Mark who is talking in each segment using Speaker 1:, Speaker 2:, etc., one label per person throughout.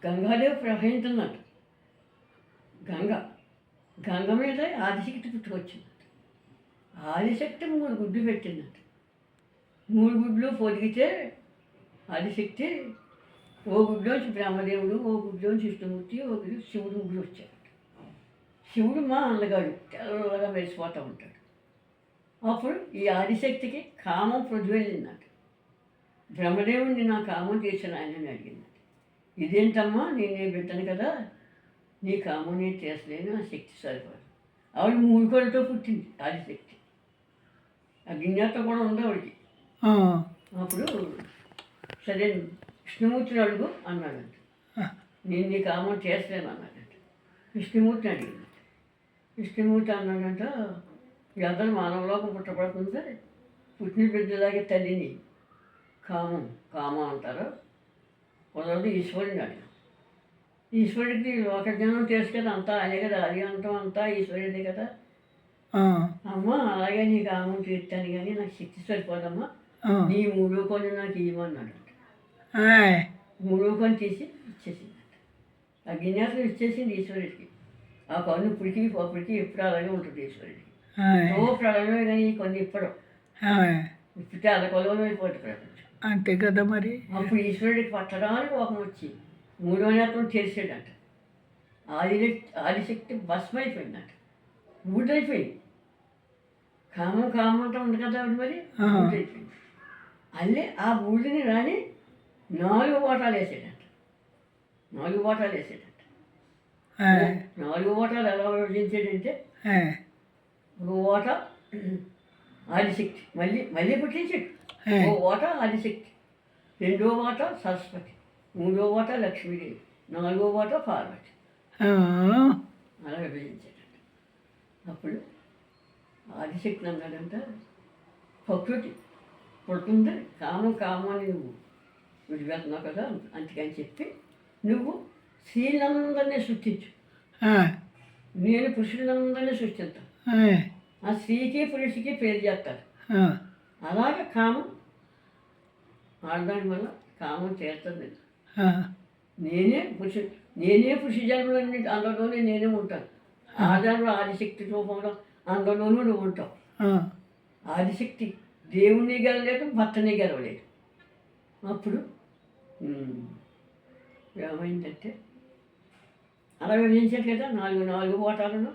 Speaker 1: గంగాదేవి ప్రవహించిందంట. గంగ గంగ మీద ఆదిశక్తి పుట్టుకొచ్చింది. ఆదిశక్తి 3 గుడ్లు పెట్టిందంట. 3 గుడ్లు పొదిగితే ఆదిశక్తి ఓ గుడ్లోంచి బ్రహ్మదేవుడు, ఓ గుడ్లోంచి విష్ణుమూర్తి, ఓ గుడ్లు శివుడు ముగ్గురు వచ్చారు. శివుడు మా అందగాడు తెల్లగా మెరిసిపోతూ ఉంటాడు. అప్పుడు ఈ ఆదిశక్తికి కామం ప్రజ్వలిందంట. బ్రహ్మదేవుడిని నా కామం తీర్చిన ఆయనని అడిగింది. ఇదేంటమ్మా, నేనే బిడ్డను కదా, నీ కామం నేను తీర్చలేను, ఆ శక్తి సరిపోదు. ఆవిడ 3 కోళ్ళతో పుట్టింది ఆదిశక్తి. అజ్ఞాత కూడా ఉంది ఆవిడకి. అప్పుడు సరే విష్ణుమూర్తిని అడుగు అన్నాడంట. నేను నీ కామం చేస్తలేను అన్నాడంట. విష్ణుమూర్తిని అడిగింది. విష్ణుమూర్తి అన్నాడంట, అందరూ మానవలోకం పుట్టబడుతుంది, పుట్టిన బిడ్డలాగే తల్లిని కామం అంటారు, కుదరదు. ఈశ్వరుని అడిగాను. ఈశ్వరుడికి లోకజ్ఞానం తెలుసు కదా, అంతా ఆయనే కదా, అది అంతం అంతా ఈశ్వరుడే కదా. అమ్మ అలాగే నీ కామం తీర్చాను కానీ నాకు శక్తి సరిపోదమ్మా, నీ 3వ కొని నాకు ఇవ్వమన్నాడు. 3వ కొని తీసి ఇచ్చేసిందట. ఆ గిన్నెలు ఇచ్చేసింది ఈశ్వరుడికి. ఆ కన్ను అప్పటికి ఎప్పుడు అలాగే ఉంటుంది ఈశ్వరుడికి. ప్రళయమే కానీ కొన్ని ఇప్పడం ఇప్పితే అలా కొలవడం అయిపోతుంది ప్రపంచం.
Speaker 2: అంతే కదా మరి.
Speaker 1: అప్పుడు ఈశ్వరుడికి పట్టడానికి కోపం వచ్చి 3వ నేత్రం తెరిచాడంట. ఆదిశక్తి భస్మ అయిపోయిందంట, ఊడైపోయింది. కామం అంతా ఉంది కదా ఆవిడ, మరి ఊడైపోయింది. అల్లే ఆ ఊడిని రాని 4 ఓటాలు వేసాడంట. 4 ఓటాలు వేసాడంట. 4 ఓటాలు ఎలా విభజించాడంటే, ఒక ఓట ఆదిశక్తి మళ్ళీ పుట్టించాడు. ఓ ఓట ఆదిశక్తి, 2వ ఓట సరస్వతి, 3వ ఓట లక్ష్మీదేవి, 4వ ఓట పార్వతి. అలా విభజించాడంట. అప్పుడు ఆదిశక్తి అన్నాడంట, ప్రకృతి పుడుతుంది, కామం అని నువ్వు విడిపెడుతున్నావు కదా, అందుకని చెప్పి నువ్వు స్త్రీలందరినీ సృష్టించు, నేను పురుషులందరినీ సృష్టిస్తాను. ఆ స్త్రీకి పురుషుకి పేరు చేస్తారు. అలాగే కామం ఆడదాని వల్ల కామం చేస్తుంది. నేనే పురుష జన్మలన్నీ అందులోనే నేనే ఉంటాను. ఆడదానిలో ఆదిశక్తి రూపంలో అందులోనూ నువ్వు ఉంటావు. ఆదిశక్తి దేవుణ్ణి గెలలేదు, భర్తని గెలవలేదు. అప్పుడు ఏమైందంటే అలా విభజించారు కదా 4 ఓటాలను.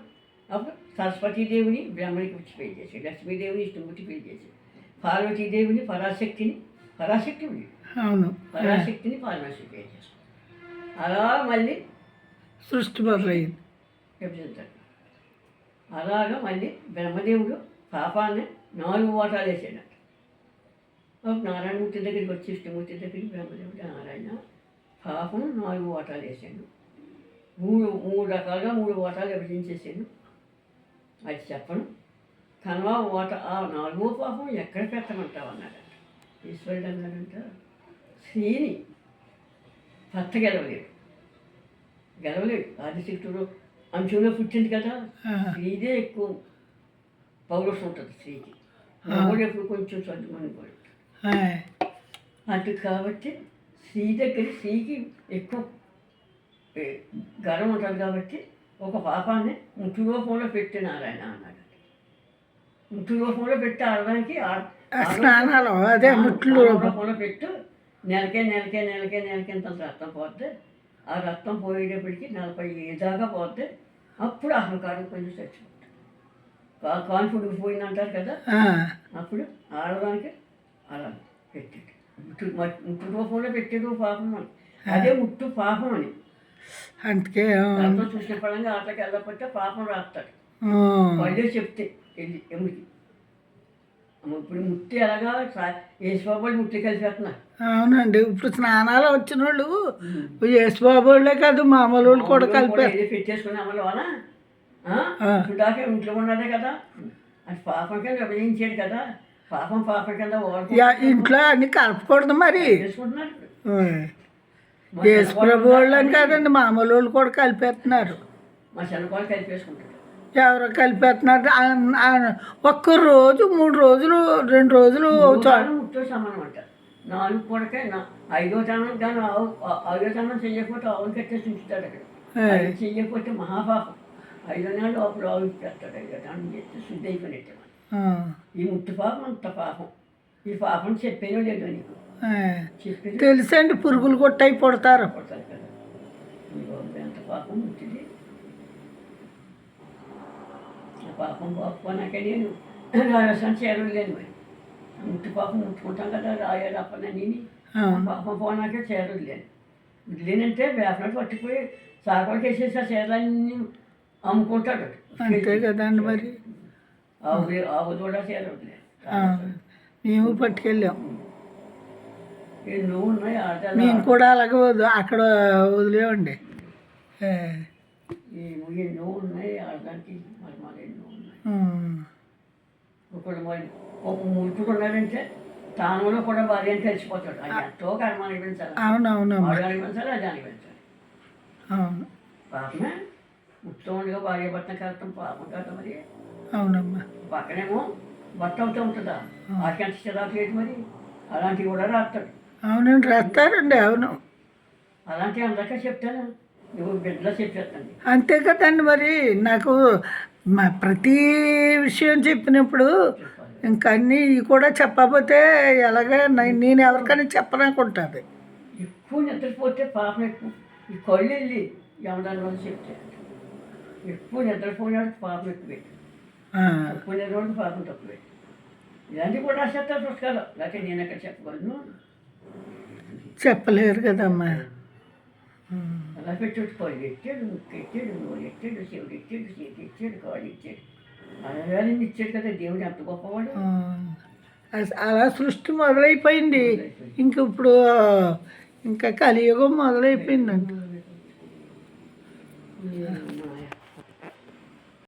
Speaker 1: అప్పుడు సరస్వతీదేవిని బ్రహ్మనికి వచ్చి పెళ్లి చేశాడు, లక్ష్మీదేవిని విష్ణుమూర్తి పెళ్లి చేశాడు, పార్వతీదేవిని పరాశక్తిని పరమశివుని పెళ్లి చేశాడు. అలా మళ్ళీ
Speaker 2: సృష్టి మొదలైంది.
Speaker 1: విభజించాడు. అలాగా మళ్ళీ బ్రహ్మదేవుడు పాపాన్ని 4 ఓటాలు వేసాడట. నారాయణమూర్తి దగ్గరికి వచ్చి విష్ణుమూర్తి దగ్గరికి బ్రహ్మదేవుడు నారాయణ పాపం 4 ఓటాలు వేసాడు, 3 రకాలుగా 3 ఓటాలు విభజించేసాడు. అది చెప్పను కనవా ఓట ఆ 4వ పాపం ఎక్కడ పెట్టమంటావు అన్నాడంట. ఈశ్వరుడు అన్నాడంట, స్త్రీని భర్త గెలవలేడు. ఆదిశక్తుడు అంశంలో పుట్టింది కదా, స్త్రీదే ఎక్కువ పౌరుషం ఉంటుంది స్త్రీకి, మగవాడు ఎప్పుడు కొంచెం సర్దుమని పడుతుంది. అటు కాబట్టి స్త్రీకి ఎక్కువ గర్వం ఉంటుంది. కాబట్టి ఒక పాపాన్ని ముట్టు రూపంలో పెట్టి నారాయణ అన్నాడు. ముట్టు రూపంలో పెట్టి ఆడడానికి
Speaker 2: స్నానాలు అదే ముట్లు
Speaker 1: రూపంలో పెట్టు, నెలకే ఇంత రక్తం పోతే, ఆ రక్తం పోయేటప్పటికి 40 దాకా పోతే అప్పుడు అహంకారం కొంచెం చచ్చిపోతుంది. కాన్ఫిడెన్స్ పోయిందంటారు కదా, అప్పుడు ఆడడానికి అలా పెట్టాడు. ముట్టు రూపంలో పెట్టాడు పాపం అని, అదే ముట్టు పాపం అని.
Speaker 2: అందుకే
Speaker 1: చూసిన పడంగా ఆటకి వెళ్ళకపోతే పాపం రాస్తాడు. వాళ్ళే చెప్తే వెళ్ళి ఎముడికి ఇప్పుడు ముట్టి ఎలాగా యేసుబాబు ముట్టి కలిపేస్తున్నారు.
Speaker 2: అవునండి, ఇప్పుడు స్నానాలు వచ్చిన వాళ్ళు యేసుబాబు వాళ్ళే కాదు మామూలు వాళ్ళు కూడా కలిపి
Speaker 1: పెట్టేసుకుని అమలు వల్ల ఇప్పుడు దాకా ఇంట్లో ఉన్నదే కదా, అది పాపం కింద విభజించాడు కదా, పాపం కింద
Speaker 2: ఇంట్లో అన్ని కలపకూడదు మరి.
Speaker 1: చేసుకుంటున్నారు
Speaker 2: యేసు ప్రభు వాళ్ళని కాదండి, మామూలు వాళ్ళు కూడా కలిపేస్తున్నారు.
Speaker 1: మా చిన్నపాలు కలిపేసుకుంటారు.
Speaker 2: ఎవరో కలిపేస్తున్నారు. ఒక్క రోజు 3 రోజులు 2 రోజులు
Speaker 1: ముట్టో సమానం అంటారు. 4 పూటకే ఐదో తనం కానీ ఐదో తనం చెయ్యకపోతే ఆవులు కట్టేసి ఉంచుతాడు అక్కడ.
Speaker 2: ఏ,
Speaker 1: అది చెయ్యకపోతే మహాపాపం. 5 నెలల లోపల ఆవులు పెడతాడు. 5వ తనం చేస్తే శుద్ధి అయిపోయినట్టు.
Speaker 2: ఆ,
Speaker 1: ఈ ముట్టు పాపం అంత పాపం. ఈ పాపం చెప్పేనో లేదో నీకు.
Speaker 2: ఏ.
Speaker 1: చెప్పేది
Speaker 2: తెలుసండి పురుగులు కొట్టయి పుడతారు.
Speaker 1: కొడతారు కదా. ఇదిగో ఎంత పాపం ముట్టిది. ఆ పాపం పోకపోనాకే నేను రాజస్థాన్ చేరలేను మరి. ముట్టు పాపం ముట్టుకుంటాం కదా రాయాలి అప్పనని.
Speaker 2: ఆ,
Speaker 1: పాపం పోనాకే చేరలేను. వదిలేనంటే వేపనాడు పట్టుకుపోయి సాగోళ్ళకి వేసేసి ఆ చీరలన్నీ అమ్ముకుంటాడు.
Speaker 2: అంతే కదండి మరి.
Speaker 1: ఆవు కూడా చేరలేదు.
Speaker 2: ఆ, మేము పట్టుకెళ్ళాం.
Speaker 1: ఎన్నో ఉన్నాయి ఆడదాలు.
Speaker 2: మేము కూడా అలాగే అక్కడ వదిలేవండి. ఏ,
Speaker 1: ఎన్నో ఉన్నాయి ఆడదానికి. మరి మరి ఎన్నో ఉన్నాయి.
Speaker 2: ఆ,
Speaker 1: ఒకడు మరి ఒక ముట్టుడు ఉన్నాడంటే తానులో కూడా భార్య అని తెలిసిపోతాడు. అది ఎంతో కర్మ అనిపించాలి.
Speaker 2: అవునవునమ్మా.
Speaker 1: వాడు అనిపించాలి, అది అనిపించాలి.
Speaker 2: అవును,
Speaker 1: పాపమే ముట్టుతో ఉండగా భార్య భర్త కడతాం పాపం కదా మరి.
Speaker 2: అవునమ్మా.
Speaker 1: పక్కనేమో భర్త అవుతూ ఉంటుందా ఆకెంత చిరాకు లేదు మరి. అలాంటివి కూడా రాస్తాడు.
Speaker 2: అవునండి రాస్తారండి. అవును,
Speaker 1: అలాంటివి అందరికీ చెప్తాను. నువ్వు బిడ్డలో చెప్పేస్తాను.
Speaker 2: అంతే కదండి మరి. నాకు మా ప్రతి విషయం చెప్పినప్పుడు ఇంకా అన్నీ ఇవి కూడా చెప్పకపోతే ఎలాగ నేను ఎవరికైనా చెప్పననుకుంటుంది.
Speaker 1: ఎక్కువ నిద్రపోతే పాపం ఎక్కువ. ఈ కళ్ళు వెళ్ళి యమదాని వల్ల చెప్తే ఎక్కువ నిద్రపోయినాడు పాపం ఎక్కువే. తక్కువ నిద్రపోయిన పాపం తక్కువే. ఇలాంటివి కూడా రాసేస్తారు పుస్తకాలు. లేకపోతే నేను ఎక్కడ చెప్పగలను.
Speaker 2: చెప్పలేరు కదమ్మా.
Speaker 1: అలా పెట్టాడు. పళ్ళు ఎట్టాడు, ముక్కు ఎట్టాడు, నోరు ఎట్టాడు, చెవుడు ఎట్టాడు, చేతి ఇచ్చాడు, కాళ్ళు ఇచ్చాడు. అలాగే ఇచ్చాడు కదా దేవుడు. ఎంత గొప్పవాడు.
Speaker 2: అలా సృష్టి మొదలైపోయింది. ఇంక ఇప్పుడు ఇంకా కలియుగం మొదలైపోయిందండి.
Speaker 1: మాయ.